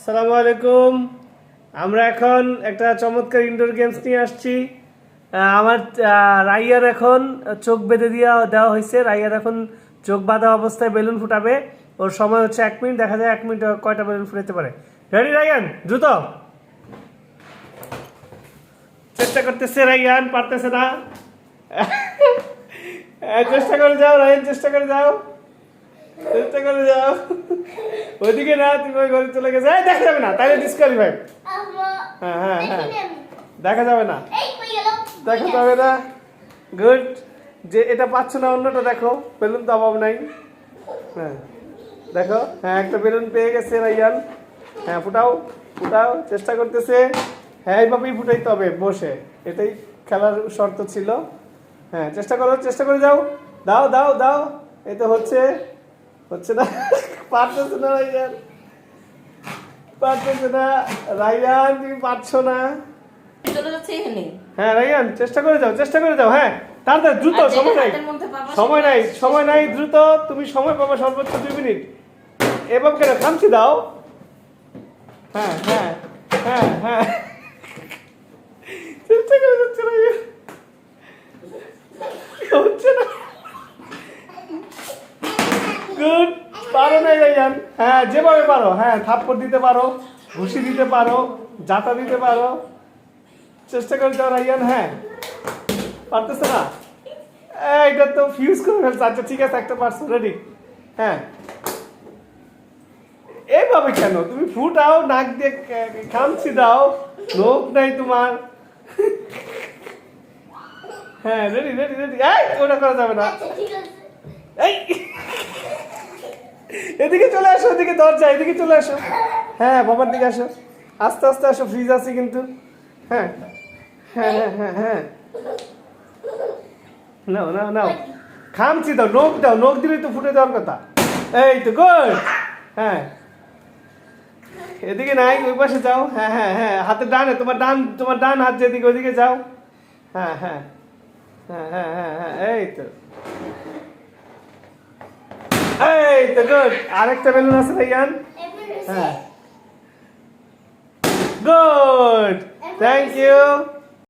আসসালামু আলাইকুম। আমরা এখন একটা চমৎকার ইনডোর গেমস নিয়ে আসছি। আমার রাইয়ার এখন চোখ বেঁধে দেওয়া হয়েছে। রাইয়ার এখন চোখ বাঁধা অবস্থায় বেলুন ফুটাবে। ওর সময় হচ্ছে 1 মিনিট, দেখা যায় 1 মিনিট কয়টা বেলুন ফুটাতে পারে। রেডি রাইয়ান? দ্রুত চেষ্টা করতেছে রাইয়ান, পারতেছে না। চেষ্টা করে যাও রাইয়ান, চেষ্টা করে যাও, চেষ্টা করে যাও। ওইদিকে না, তুমি ওই ঘরে চলে গেছে। দেখা যাবে না, তাইলে ডিসকোয়ালিফাই। হ্যাঁ হ্যাঁ হ্যাঁ, দেখা যাবে না, দেখা যাবে না। গুড। যে এটা পাচ্ছ না অন্যটা দেখো, বেলুন তো অভাব নাই। হ্যাঁ দেখো, হ্যাঁ একটা বেলুন পেয়ে গেছে রাইয়ান। হ্যাঁ ফুটাও ফুটাও, চেষ্টা করতেছে। হ্যাঁ এইভাবেই ফুটাইতে হবে বসে, এটাই খেলার শর্ত ছিল। হ্যাঁ চেষ্টা করো, চেষ্টা করে যাও, দাও দাও দাও। এই তো হচ্ছে, হচ্ছে না, পারতেছে না রাইয়ান, পারতেছে না রাইয়ান, তুমি পারছো না। চলে যাচ্ছে এখানে। হ্যাঁ রাইয়ান চেষ্টা করে যাও, চেষ্টা করে যাও। হ্যাঁ তাড়াতাড়ি, দ্রুত, সময় নাই, সময় নাই, সময় নাই, দ্রুত। তুমি সময় পাবে সর্বোচ্চ 2 মিনিট। এভাবে কেন খামচি দাও। হ্যাঁ হ্যাঁ হ্যাঁ হ্যাঁ, চেষ্টা করে যাচ্ছে রাইয়ান, হচ্ছে না। গুড, পারো না রাইয়ান। হ্যাঁ যেভাবে পারো, হ্যাঁ থাপ্পড় দিতে পারো, ঘুষি দিতে পারো, জাতা দিতে পারো, চেষ্টা করে যাও রাইয়ান। হ্যাঁ পারতেছে না, এটা তো ফিউজ করে ফেলছে। আচ্ছা ঠিক আছে, একটা পারছো, রেডি। হ্যাঁ এইভাবে কেন, তুমি ফুটাও, নাক দিয়ে খামচি দাও, লোক নাই তোমার। হ্যাঁ রেডি রেডি রেডি। এই ওটা করা যাবে না। এই এদিকে চলে আসো, এদিকে দরজা, এদিকে চলে আসো। হ্যাঁ বাবার দিকে আসো, আস্তে আস্তে আসো, ফ্রিজ আছে কিন্তু। হ্যাঁ হ্যাঁ হ্যাঁ হ্যাঁ হ্যাঁ, নাও নাও নাও, খামচি দাও, নখ দাও, নখ দিলেই তো ফুটে দেওয়ার কথা। এই তো গুড। হ্যাঁ এদিকে নাই, ওই পাশে যাও। হ্যাঁ হ্যাঁ হ্যাঁ, হাতের ডানে, তোমার ডান হাত যেদিকে, ওইদিকে যাও। হ্যাঁ হ্যাঁ হ্যাঁ হ্যাঁ হ্যাঁ হ্যাঁ, এই তো, এই তো গুড। আরেকটা বেলুন আছে রাইয়ান। হ্যাঁ গুড, থ্যাংক ইউ।